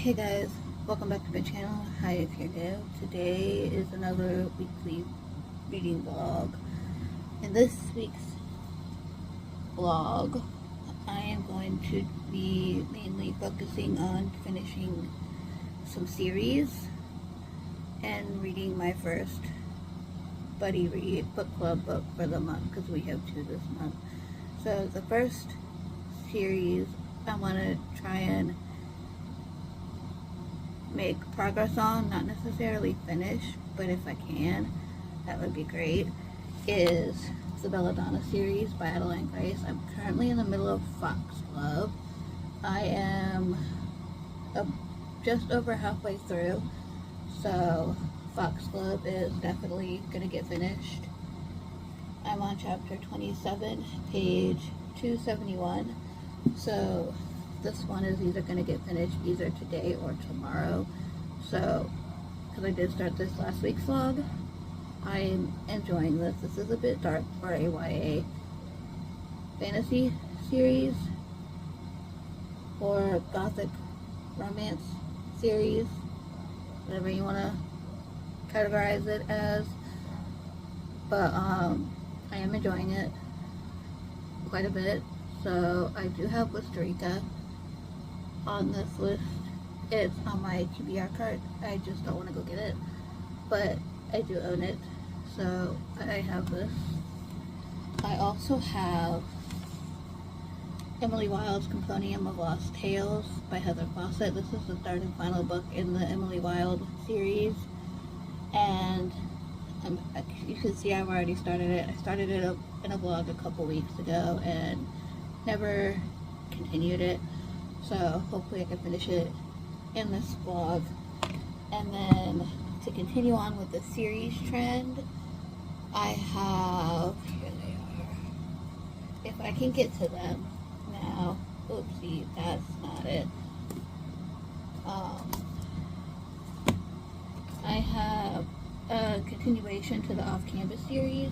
Hey guys, welcome back to my channel. Hi if you're new. Today is another weekly reading vlog. In this week's vlog, I am going to be mainly focusing on finishing some series and reading my first buddy read book club book for the month, because we have two this month. So the first series I want to try and make progress on, not necessarily finish, but if I can, that would be great, is the Belladonna series by Adeline Grace. I'm currently in the middle of Foxglove. I am just over halfway through, so Foxglove is definitely going to get finished. I'm on chapter 27, page 271, so this one is either going to get finished either today or tomorrow. So, because I did start this last week's vlog, I'm enjoying this. This is a bit dark for a YA fantasy series or gothic romance series, whatever you want to categorize it as. But I am enjoying it quite a bit. So I do have Wisteria on this list. It's on my TBR cart. I just don't want to go get it, but I do own it, so I have this. I also have Emily Wilde's Compendium of Lost Tales by Heather Fawcett. This is the third and final book in the Emily Wilde series, and you can see I've already started it. I started it in a vlog a couple weeks ago and never continued it. So hopefully I can finish it in this vlog. And then to continue on with the series trend, I have, here they are. If I can get to them now. Oopsie, that's not it. I have a continuation to the Off-Campus series.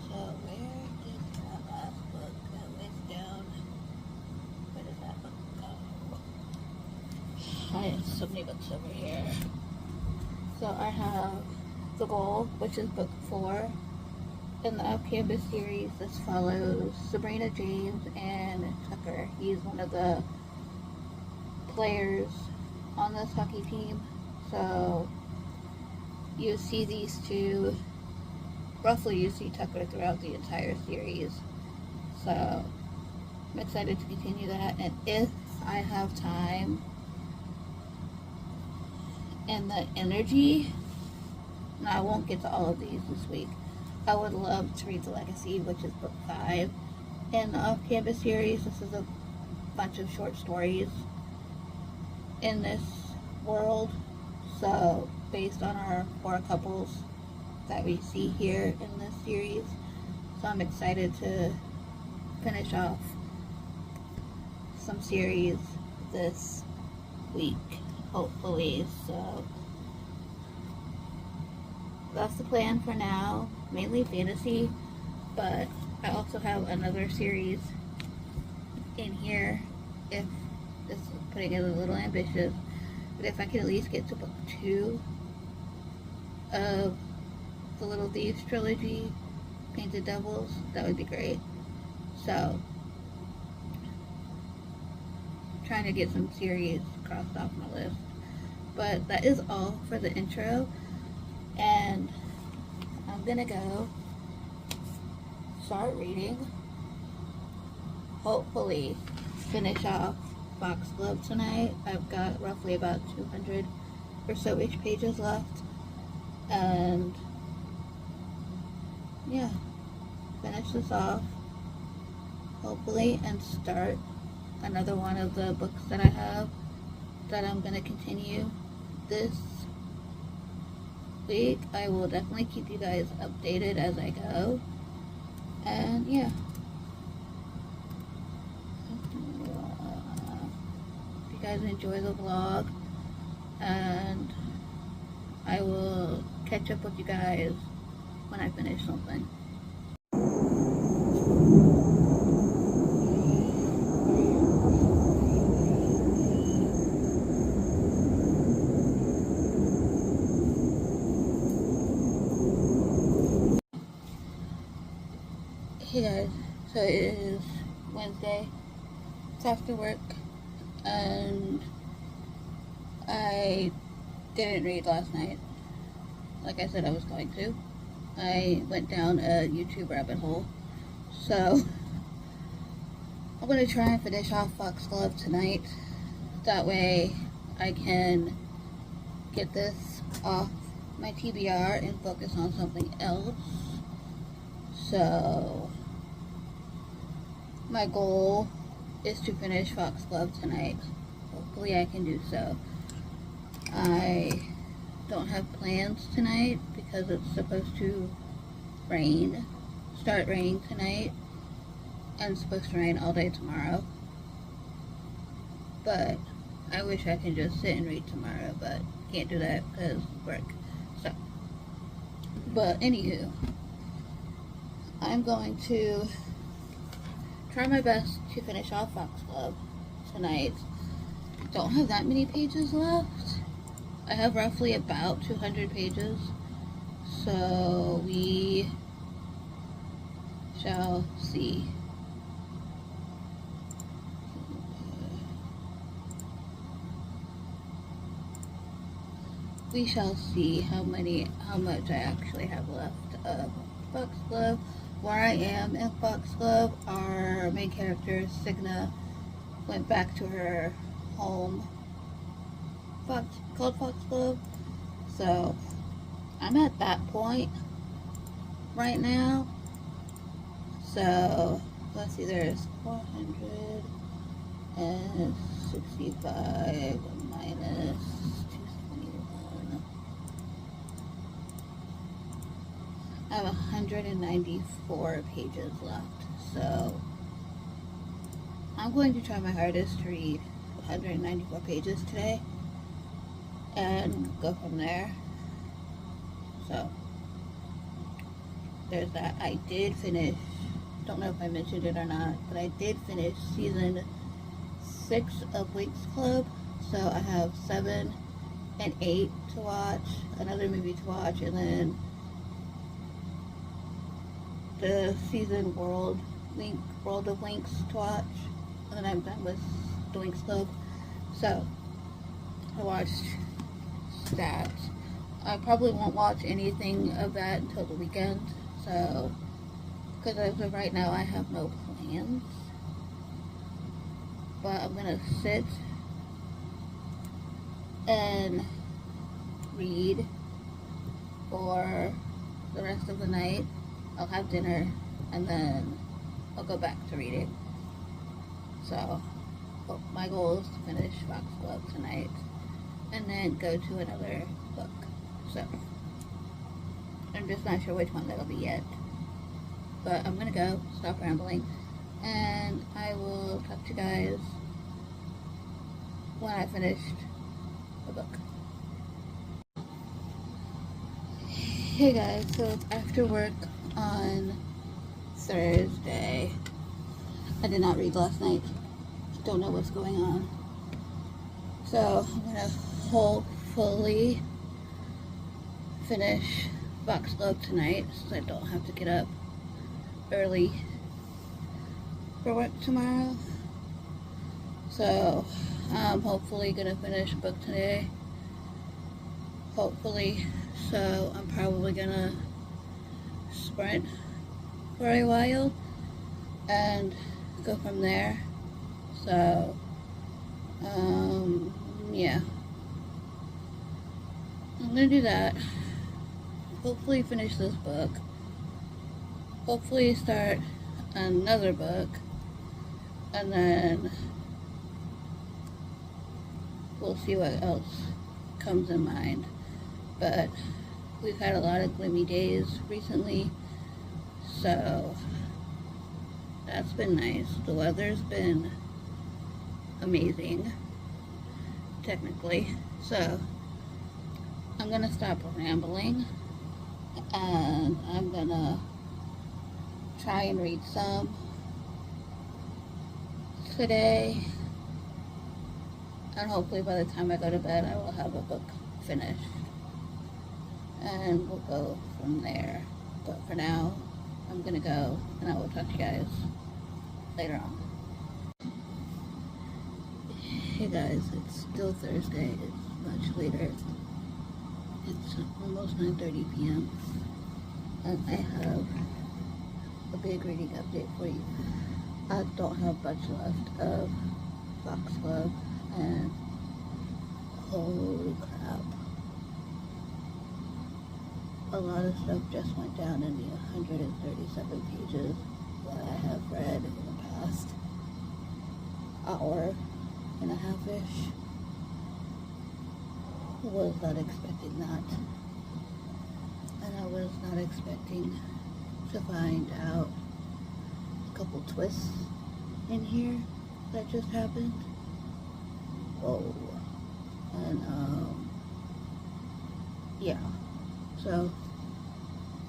So where is that last book that went down? Where does that book go? I have so many books over here. So I have The Goal, which is book 4 in the Off-Campus series. This follows Sabrina, James, and Tucker. He's one of the players on this hockey team. So you see these two, roughly you see Tucker throughout the entire series. So I'm excited to continue that, and if I have time and the energy, now I won't get to all of these this week. I would love to read The Legacy, which is book 5 in the Off-Campus series. This is a bunch of short stories in this world, so based on our 4 couples that we see here in this series. So I'm excited to finish off some series this week, hopefully. So that's the plan for now, mainly fantasy, but I also have another series in here. If this is putting it a little ambitious, but if I could at least get to book 2 of the Little Thieves trilogy, Painted Devils, that would be great. So trying to get some series crossed off my list. But that is all for the intro, and I'm gonna go start reading, hopefully finish off Foxglove tonight. I've got roughly about 200 or so-ish pages left, and yeah, finish this off hopefully and start another one of the books that I have that I'm going to continue this week. I will definitely keep you guys updated as I go, and yeah, if you guys enjoy the vlog, and I will catch up with you guys when I finish something. Hey guys, so it is Wednesday. It's after work, and I didn't read last night like I said I was going to. I went down a YouTube rabbit hole, so I'm going to try and finish off Foxglove tonight. That way I can get this off my TBR and focus on something else. So my goal is to finish Foxglove tonight. Hopefully I can do so. I don't have plans tonight because it's supposed to start raining tonight, and it's supposed to rain all day tomorrow. But I wish I could just sit and read tomorrow, but can't do that because work. So, but anywho, I'm going to try my best to finish off Foxglove tonight. Don't have that many pages left. I have roughly about 200 pages, so we shall see. We shall see how much I actually have left of Foxglove. Where I am in Foxglove, our main character, Signa, went back to her home called Foxglove. So I'm at that point right now. So let's see, there's 465 minus 271. I have 194 pages left, so I'm going to try my hardest to read 194 pages today and go from there. So there's that. I did finish, don't know if I mentioned it or not, but I did finish season 6 of Winx Club. So I have 7 and 8 to watch, another movie to watch, and then the season World of Winx to watch, and then I'm done with the Winx Club. So I watched that. I probably won't watch anything of that until the weekend, so because as of right now I have no plans, but I'm gonna sit and read for the rest of the night. I'll have dinner and then I'll go back to reading. So my goal is to finish Foxglove tonight and then go to another book. So I'm just not sure which one that'll be yet, but I'm gonna go, stop rambling, and I will talk to you guys when I finished the book. Hey guys, so it's after work on Thursday. I did not read last night. Don't know what's going on. So I'm gonna hopefully finish Foxglove tonight so I don't have to get up early for work tomorrow. So I'm hopefully gonna finish a book today. Hopefully. So I'm probably gonna sprint for a while and go from there. So yeah, I'm gonna do that. Hopefully finish this book. Hopefully start another book, and then we'll see what else comes in mind. But we've had a lot of gloomy days recently, so that's been nice. The weather's been amazing, technically. So I'm gonna stop rambling and I'm gonna try and read some today, and hopefully by the time I go to bed I will have a book finished and we'll go from there. But for now, I'm gonna go, and I will talk to you guys later on. Hey guys, it's still Thursday. It's much later. It's almost 9:30 p.m. and I have a big reading update for you. I don't have much left of Fox Club, and holy crap, a lot of stuff just went down in the 137 pages that I have read in the past hour and a half-ish. Was not expecting that, and I was not expecting to find out a couple twists in here that just happened. Oh, and yeah, so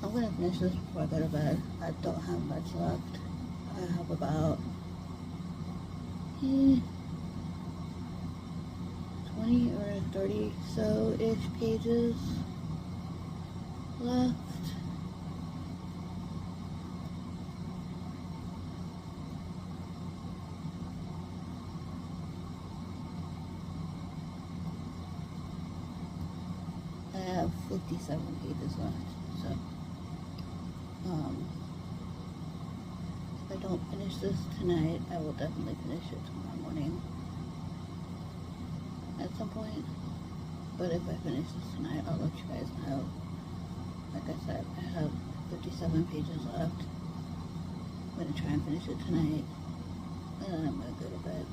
I'm gonna finish this before I go to bed. I don't have much left. I have about 20 or 30 so-ish pages left. I have 57 pages left, so if I don't finish this tonight, I will definitely finish it tomorrow morning at some point. But if I finish this tonight, I'll let you guys know. Like I said, I have 57 pages left. I'm going to try and finish it tonight, and then I'm going to go to bed.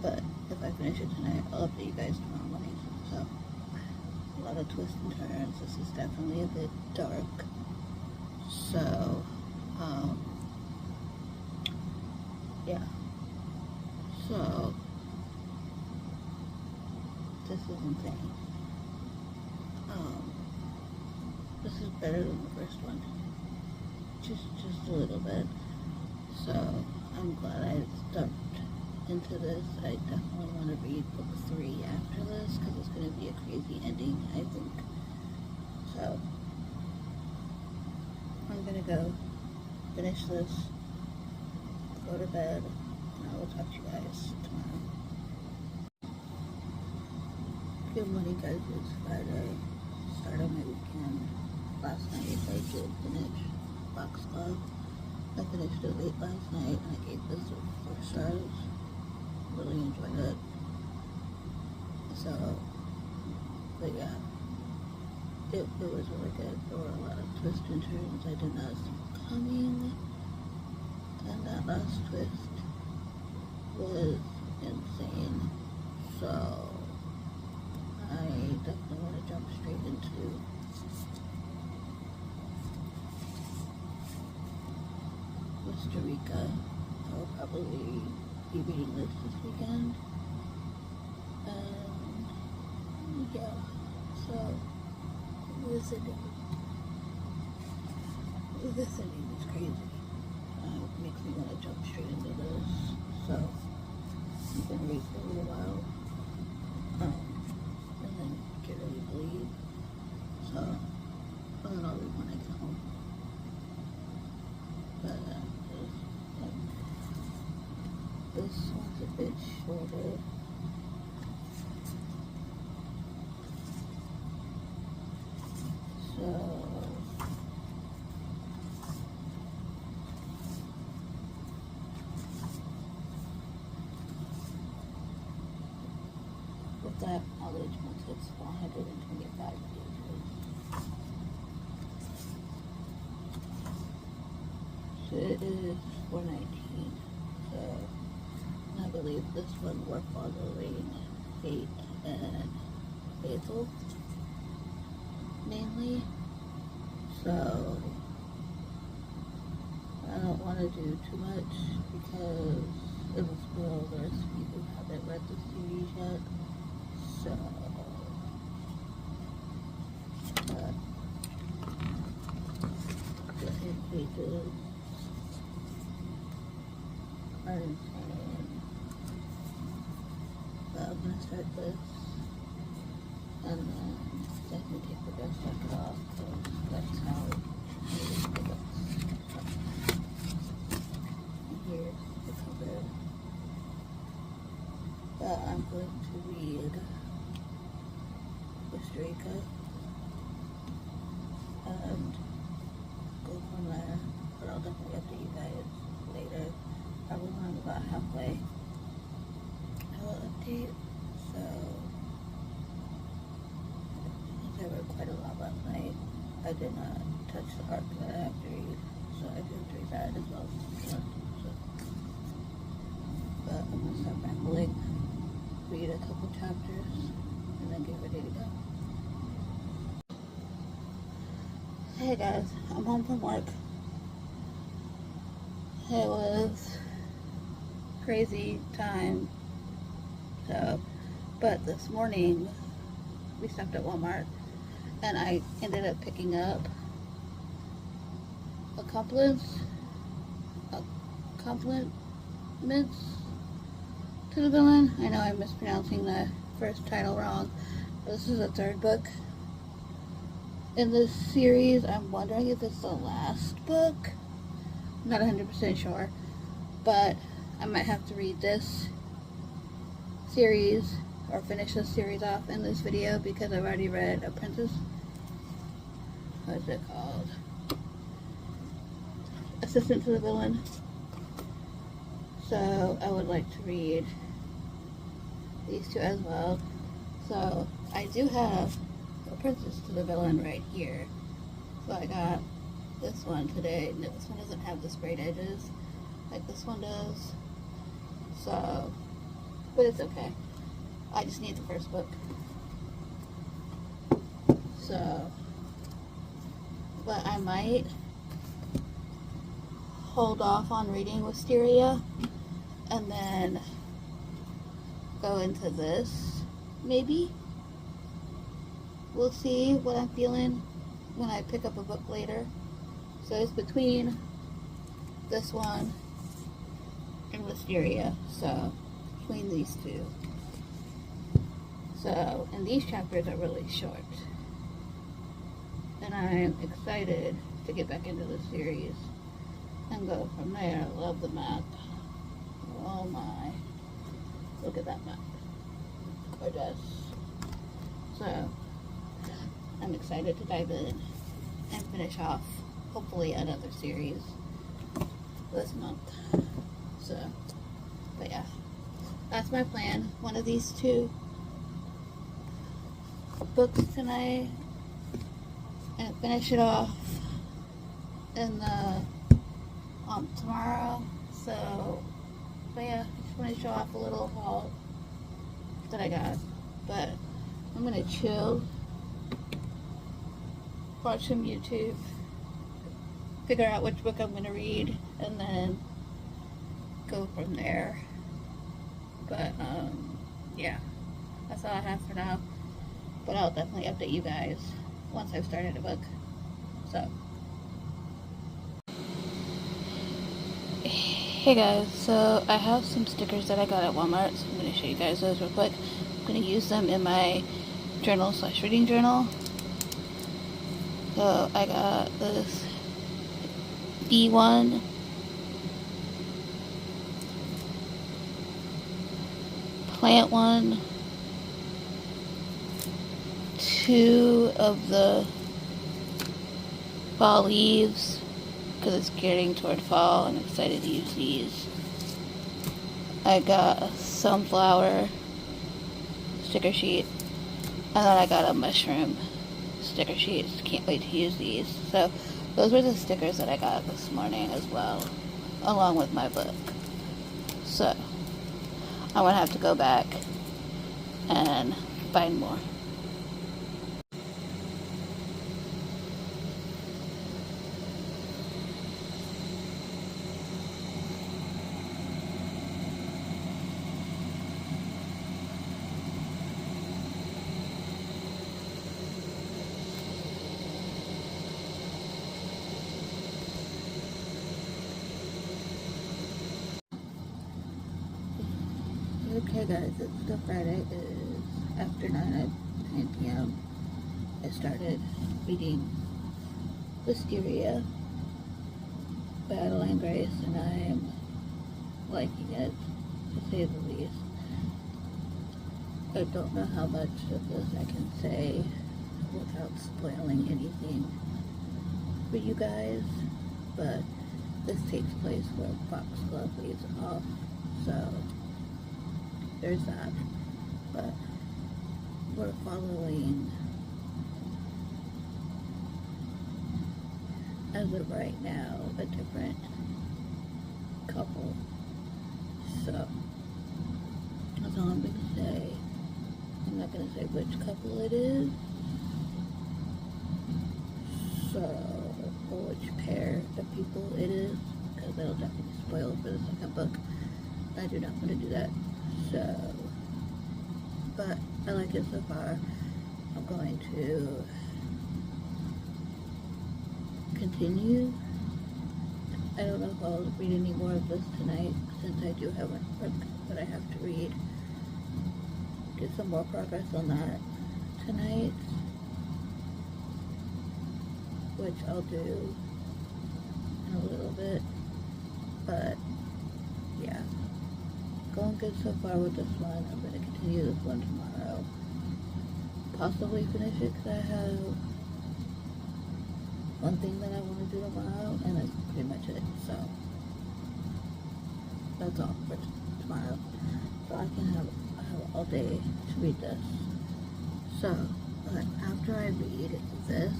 But if I finish it tonight, I'll update you guys tomorrow morning. So, a lot of twists and turns. This is definitely a bit dark. So, yeah. So, this is insane. This is better than the first one. Just a little bit. So, I'm glad I jumped into this. I definitely want to read book 3 after this, because it's going to be a crazy ending, I think. So, I'm going to go finish this, go to bed, and I will talk to you guys tomorrow. Good morning, guys. It's Friday. Start of my weekend. Last night I did finish Fox Club. I finished it late last night, and I gave this 4 stars. Really enjoyed it. So, but yeah, it was really good. There were a lot of twists and turns I did not see coming, and that last twist was insane. So, I definitely want to jump straight into Costa Rica. I'll probably be reading this weekend. And yeah, so this ending is crazy. It makes me want to jump straight into this. So I'm gonna read for a little while, and then get ready to leave. So, and then I'll read when I get home. But this one's a bit shorter. So, with that acknowledgement, it's 125 pages. So it is 419. So I believe this one we're following Fate and Basil mainly. So I don't want to do too much because it'll spoil the rest of you who haven't read the series yet. So the pages are insane. But I'm gonna start this, and then definitely take the best jacket off, because that's how it goes. it and go from there. But I'll definitely update you guys later. Probably when I'm about halfway. I will update. So I read quite a lot last night. I did not touch the arc that I have to read, so I do have to read that as well. But I'm gonna stop rambling, read a couple chapters, and then get ready to go. Hey guys, I'm home from work. It was crazy time. So, but this morning we stopped at Walmart, and I ended up picking up compliments to the villain. I know I'm mispronouncing the first title wrong, but this is the third book in this series. I'm wondering if it's the last book. I'm not 100% sure, but I might have to read this series or finish this series off in this video because I've already read A Princess. What is it called? Assistant to the Villain. So I would like to read these two as well. So I do have A Princess to the Villain right here. So I got this one today. No, this one doesn't have the sprayed edges like this one does. So, but it's okay. I just need the first book. So, but I might hold off on reading Wisteria and then go into this, maybe. We'll see what I'm feeling when I pick up a book later. So it's between this one and Wisteria, so between these two. So, and these chapters are really short. And I'm excited to get back into the series and go from there. I love the map. Oh my. Look at that map. Gorgeous. So, I'm excited to dive in and finish off, hopefully, another series this month. So, but yeah. That's my plan. One of these two books tonight and finish it off in the tomorrow. So, but yeah, I just want to show off a little haul that I got. But I'm gonna chill, watch some YouTube, figure out which book I'm gonna read, and then go from there. But yeah, that's all I have for now. But I'll definitely update you guys once I've started a book. So, hey guys, so I have some stickers that I got at Walmart, so I'm going to show you guys those real quick. I'm going to use them in my journal / reading journal. So I got this B1 plant one, 2 of the fall leaves, because it's getting toward fall. I'm excited to use these. I got a sunflower sticker sheet, and then I got a mushroom sticker sheet. Can't wait to use these. So those were the stickers that I got this morning as well, along with my book. So I'm gonna have to go back and find more. Okay guys, it's still Friday. It is after 9 p.m. I started reading Wisteria by Adeline Grace, and I am liking it, to say the least. I don't know how much of this I can say without spoiling anything for you guys, but this takes place where Foxglove leaves off, so there's that. But we're following, as of right now, a different couple. So that's all I'm gonna say. I'm not gonna say which couple it is. So, or which pair of people it is, because that'll definitely spoil for the second book. I do not want to do that. So, but I like it so far. I'm going to continue. I don't know if I'll read any more of this tonight, since I do have a book that I have to read. Get some more progress on that tonight, which I'll do in a little bit. But yeah, going good so far with this one. I'm going to continue this one tomorrow. Possibly finish it, because I have one thing that I want to do tomorrow, and that's pretty much it. So that's all for tomorrow. So I have all day to read this. So after I read this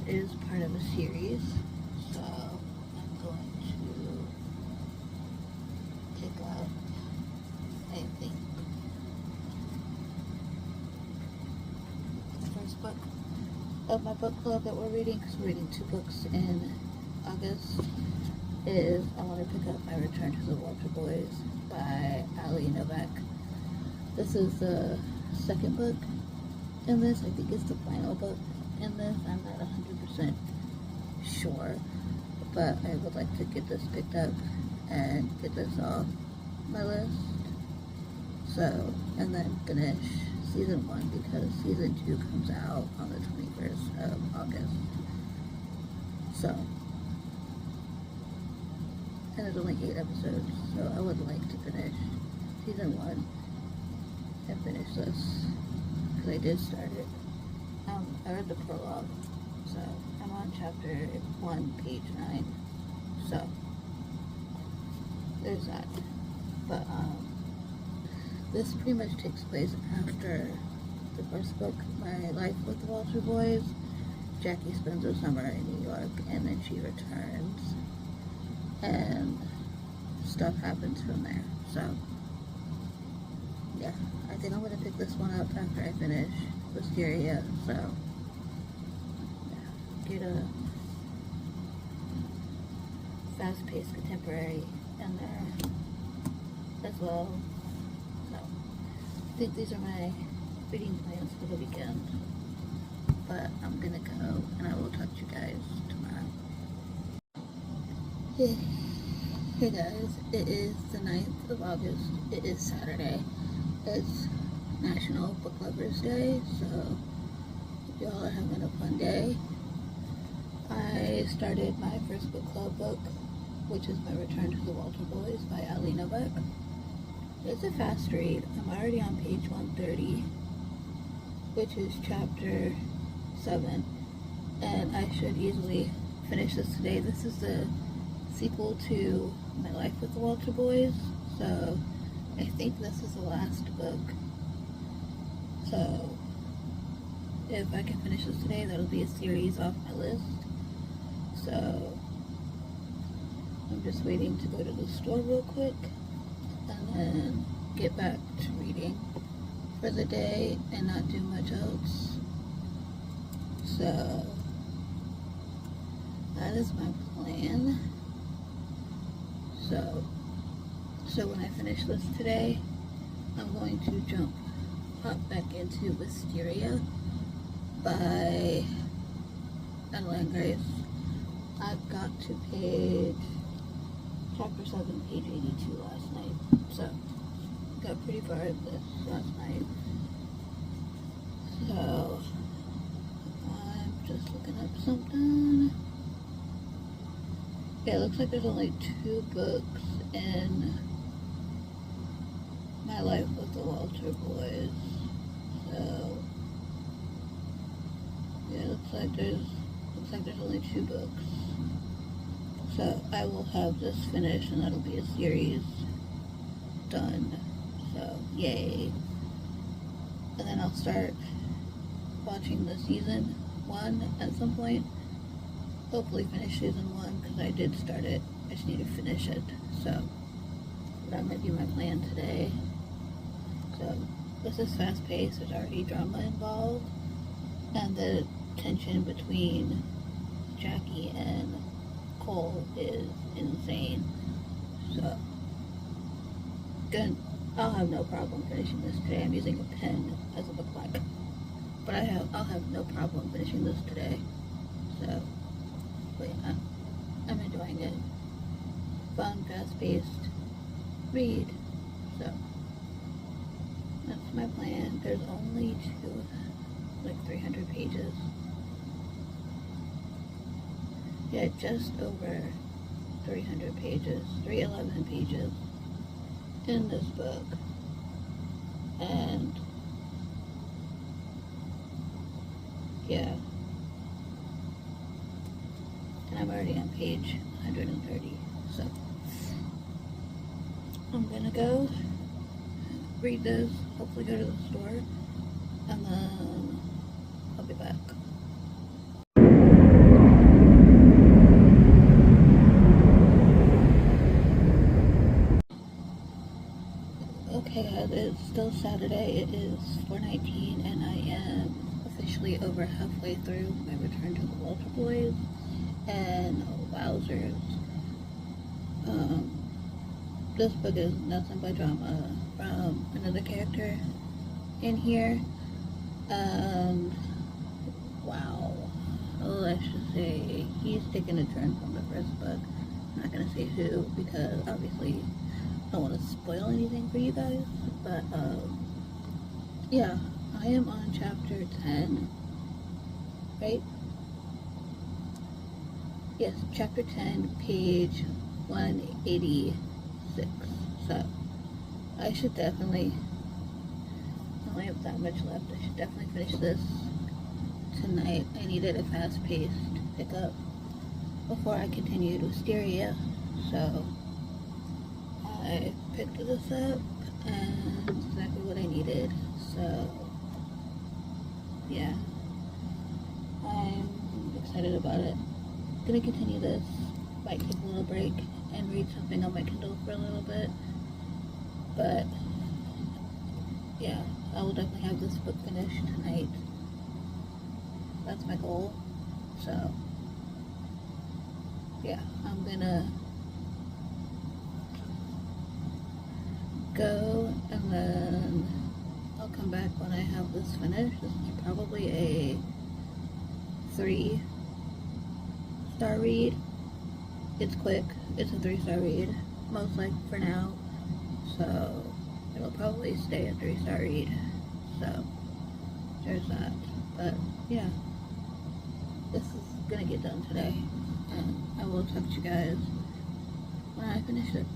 is part of a series. So I'm going to pick up, I think, the first book of my book club that we're reading, because we're reading 2 books in August, is I want to pick up My Return to the Walter Boys by Ali Novak. This is the second book in this. I think it's the final book in this. I'm not 100% sure, but I would like to get this picked up and get this off my list. So, and then finish season 1, because season 2 comes out on the 21st of August. So, and there's only 8 episodes, so I would like to finish season 1 and finish this, because I did start it. I read the prologue, so I'm on chapter 1, page 9, so there's that. But this pretty much takes place after the first book, My Life with the Walter Boys. Jackie spends the summer in New York, and then she returns, and stuff happens from there. So yeah, I think I'm going to pick this one up after I finish Wisteria. So yeah, get a fast-paced contemporary in there as well. So I think these are my reading plans for the weekend, but I'm gonna go, and I will talk to you guys tomorrow. Hey guys, it is the 9th of August. It is Saturday. It's National Book Lovers Day, so hope y'all are having a fun day. I started my first book club book, which is My Return to the Walter Boys by Ali Novak. It's a fast read. I'm already on page 130, which is chapter 7, and I should easily finish this today. This is the sequel to My Life with the Walter Boys, so I think this is the last book. So if I can finish this today, that'll be a series off my list. So I'm just waiting to go to the store real quick and then get back to reading for the day and not do much else. So that is my plan. So when I finish this today, I'm going to hop back into Wisteria by Adeline Grace. I got to chapter 7, page 82 last night, so got pretty far in this last night. So I'm just looking up something. Yeah, it looks like there's only 2 books in My Life with the Walter Boys. Looks like there's only 2 books. So I will have this finished and that'll be a series done. So yay. And then I'll start watching the season 1 at some point. Hopefully finish season 1 because I did start it. I just need to finish it. So that might be my plan today. So this is fast paced. There's already drama involved. And the tension between Jackie and Cole is insane. So good. I'll have no problem finishing this today. I'm using a pen as a bookmark, but I'll have no problem finishing this today. So, but yeah, I'm enjoying it. Fun, fast-paced read. So that's my plan. There's only 300 pages. Yeah, just over 300 pages, 311 pages in this book. And yeah, and I'm already on page 130. So I'm gonna go read this, hopefully go to the store, and then I'll be back. Okay guys, it's still Saturday. It is 4:19 and I am officially over halfway through my Return to the Walter Boys. And wowzers. This book is nothing but drama from another character in here. And wow. Let's just say he's taken a turn from the first book. I'm not gonna say who because obviously I don't want to spoil anything for you guys, but yeah, I am on chapter 10, right? Yes, chapter 10, page 186. So I should definitely, I only have that much left. I should definitely finish this tonight. I needed a fast-paced pickup before I continued Wisteria, so I picked this up and it's exactly what I needed. So yeah, I'm excited about it. Gonna continue this, might take a little break and read something on my Kindle for a little bit, but yeah, I will definitely have this book finished tonight. That's my goal. So yeah, I'm gonna go and then I'll come back when I have this finished. This is probably a 3-star read. It's quick. It's a 3-star read, most likely for now. So it'll probably stay a 3-star read. So there's that. But yeah, this is gonna get done today, and I will talk to you guys when I finish it.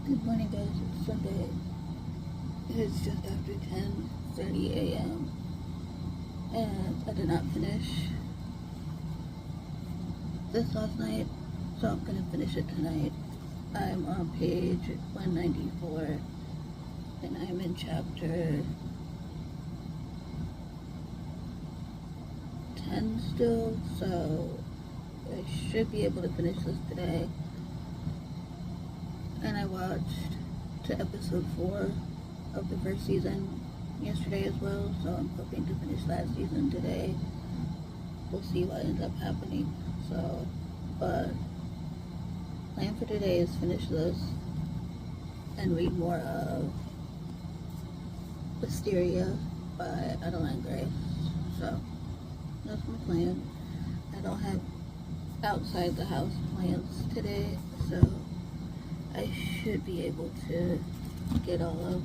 Good morning guys, it's Sunday. It's just after 10:30 a.m. and I did not finish this last night, so I'm gonna finish it tonight. I'm on page 194 and I'm in chapter 10 still, so I should be able to finish this today. And I watched to episode 4 of the first season yesterday as well, so I'm hoping to finish that season today. We'll see what ends up happening. So, but plan for today is finish this and read more of Wisteria by Adeline Grace. So that's my plan. I don't have outside the house plans today, so I should be able to get all of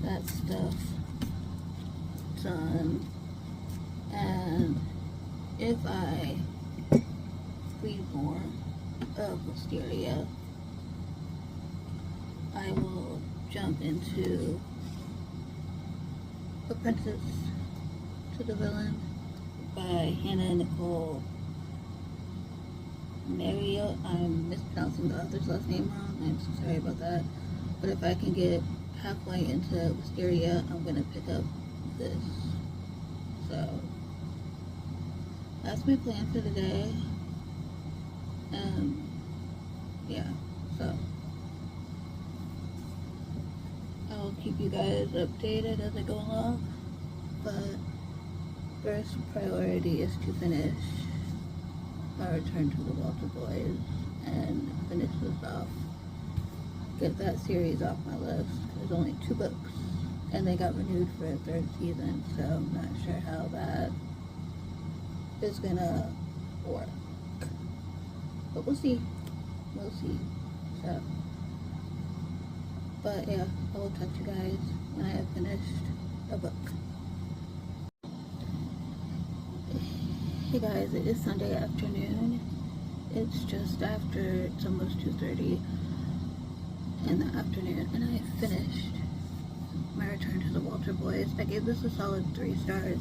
that stuff done. And if I read more of Wisteria, I will jump into Apprentice to the Villain by Hannah Nicole Mario. I'm mispronouncing the author's last name wrong. I'm so sorry about that. But if I can get halfway into Wisteria, I'm gonna pick up this. So that's my plan for the day. Yeah, so I'll keep you guys updated as I go along, but first priority is to finish my Return to the Walter Boys and finish this off. Get that series off my list. There's only 2 books and they got renewed for a 3rd season, so I'm not sure how that is gonna work, but we'll see. So, but yeah, I will talk to you guys when I have finished a book. Hey guys, it is Sunday afternoon. It's just after, it's almost 2:30 in the afternoon, and I finished my Return to the Walter Boys. I gave this a solid 3 stars.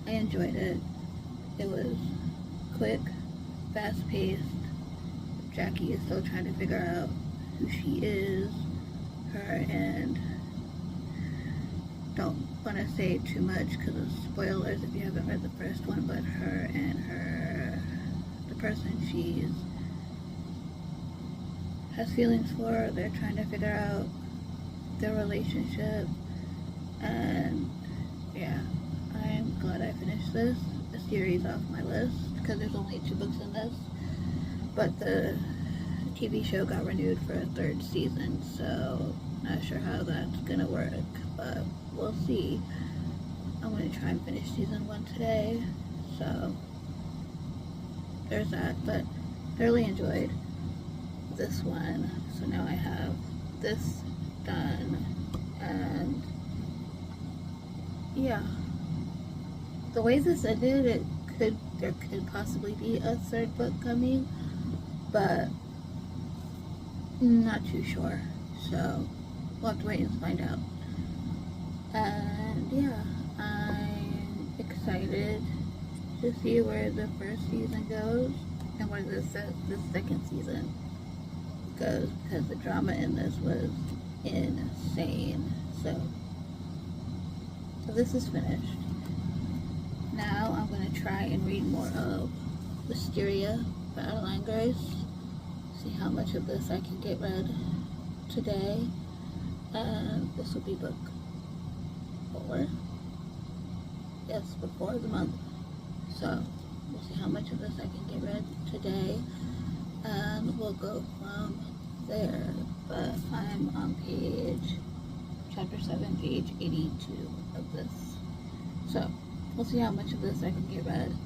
I enjoyed it. It was quick, fast-paced. Jackie is still trying to figure out who she is. Her and, don't want to say too much because of spoilers if you haven't read the first one, but her and the person she's has feelings for, they're trying to figure out their relationship. And yeah, I'm glad I finished this series off my list because there's only 2 books in this, but the TV show got renewed for a 3rd season, so not sure how that's gonna work, but we'll see. I'm gonna try and finish season 1 today, so there's that. But thoroughly enjoyed this one, so now I have this done. And yeah, the way this ended, there could possibly be a 3rd book coming, but not too sure, so we'll have to wait and find out. And yeah, I'm excited to see where the 1st season goes and where the 2nd season goes, because the drama in this was insane. So this is finished. Now I'm going to try and read more of Wisteria by Adeline Grace. See how much of this I can get read today. And this will be book 4. Yes, book 4 of the month. So we'll see how much of this I can get read today, and we'll go from there. But I'm on chapter 7, page 82 of this. So we'll see how much of this I can get read,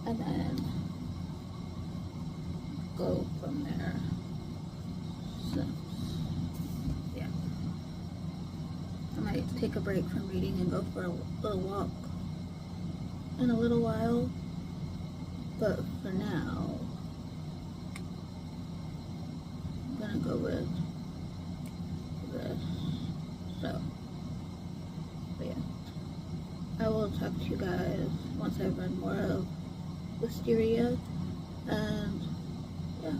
and then go from there. So yeah, I might take a break from reading and go for a little walk in a little while, but for now I'm gonna go with this. So but yeah, I will talk to you guys once I've read more of Wisteria. And yeah,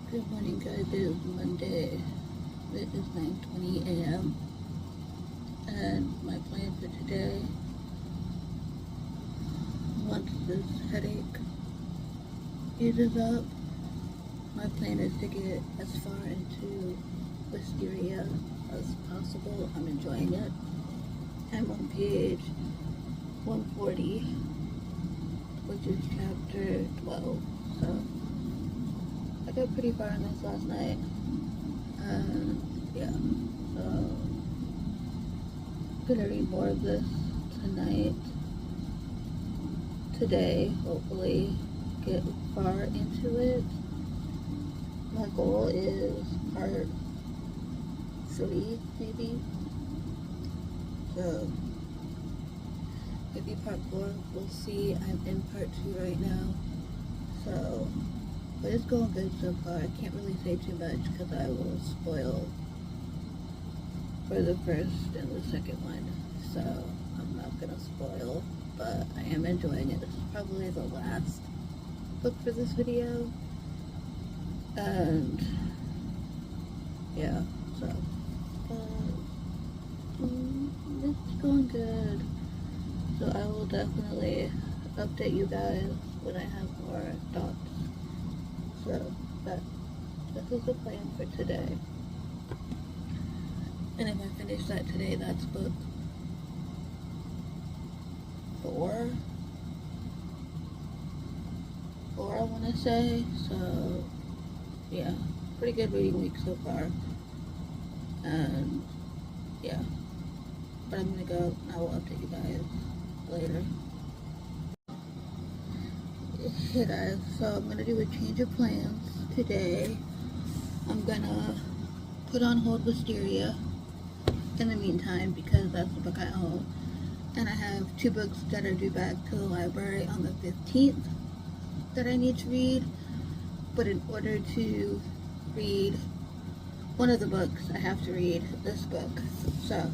good morning guys. It is Monday. It is 9:20 a.m. and my plan for today, once this headache eases up, my plan is to get as far into Wisteria as possible. I'm enjoying it. I'm on page 140, which is chapter 12. So I got pretty far in this last night. Yeah, so I'm gonna read more of this tonight, today, hopefully get far into it. My goal is part 3, maybe, so maybe part 4, we'll see. I'm in part 2 right now, so, but it's going good so far. I can't really say too much because I will spoil for the first and the second one. So I'm not gonna spoil, but I am enjoying it. This is probably the last book for this video. And yeah, so it's going good. So I will definitely update you guys when I have more thoughts. So this is the plan for today. And if I finish that today, that's book 4, I want to say. So yeah, pretty good reading week so far. And yeah, but I'm gonna go and I will update you guys later. Hey guys, so I'm gonna do a change of plans today. I'm gonna put on hold Wisteria in the meantime because that's the book I own, and I have 2 books that are due back to the library on the 15th that I need to read. But in order to read one of the books, I have to read this book. So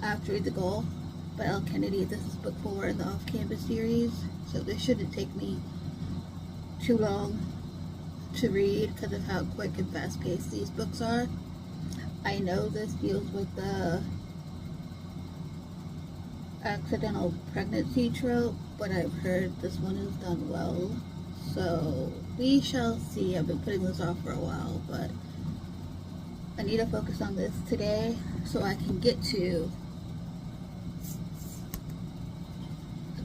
I have to read The Goal by L. Kennedy. This is book 4 in the off-campus series, so this shouldn't take me too long to read because of how quick and fast-paced these books are. I know this deals with the accidental pregnancy trope, but I've heard this one is done well, so we shall see. I've been putting this off for a while, but I need to focus on this today so I can get to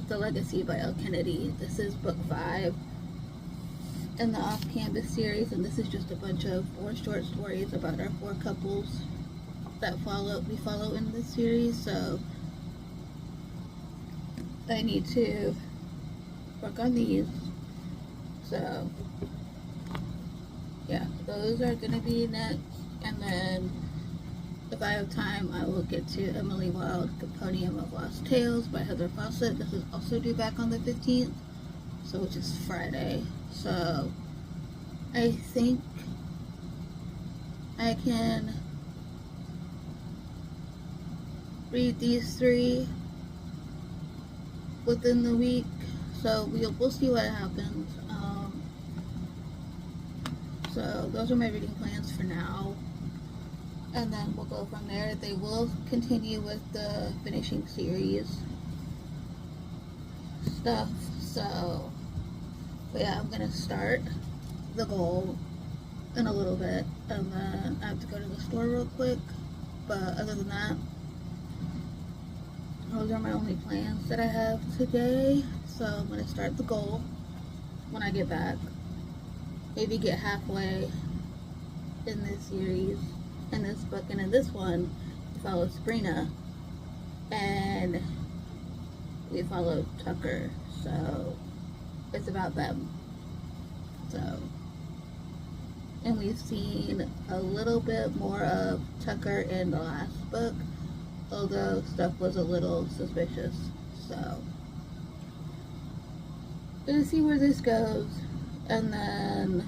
The Legacy by L. Kennedy. This is book 5 in the off-campus series, and this is just a bunch of 4 short stories about our 4 couples that we follow in this series. So I need to work on these. So yeah, those are gonna be next, and then if I have time I will get to Emily Wilde, Compendium of Lost Tales by Heather Fawcett. This is also due back on the 15th, so which is Friday. So I think I can read these 3 within the week, so we'll see what happens. So those are my reading plans for now, and then we'll go from there. They will continue with the finishing series stuff. So but yeah, I'm gonna start The Goal in a little bit, and then I have to go to the store real quick, but other than that, those are my only plans that I have today. So I'm gonna start The Goal when I get back, maybe get halfway in this series, in this book, and in this one we follow Sabrina and we follow Tucker, so it's about them. So, and we've seen a little bit more of Tucker in the last book, although stuff was a little suspicious. So gonna see where this goes, and then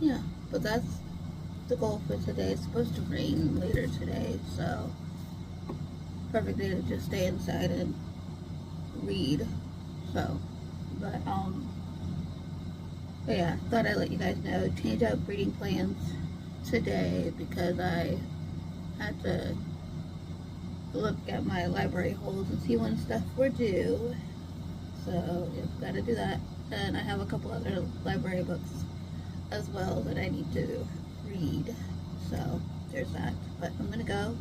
yeah, but that's the goal for today. It's supposed to rain later today, so perfect day to just stay inside and read. So but yeah, thought I'd let you guys know, change up reading plans today because I had to look at my library holds and see when stuff were due. So yeah, gotta do that. And I have a couple other library books as well that I need to read. So there's that. But I'm gonna go,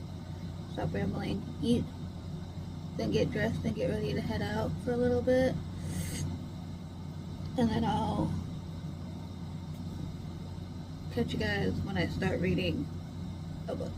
stop rambling, eat, then get dressed and get ready to head out for a little bit. And then I'll catch you guys when I start reading a book.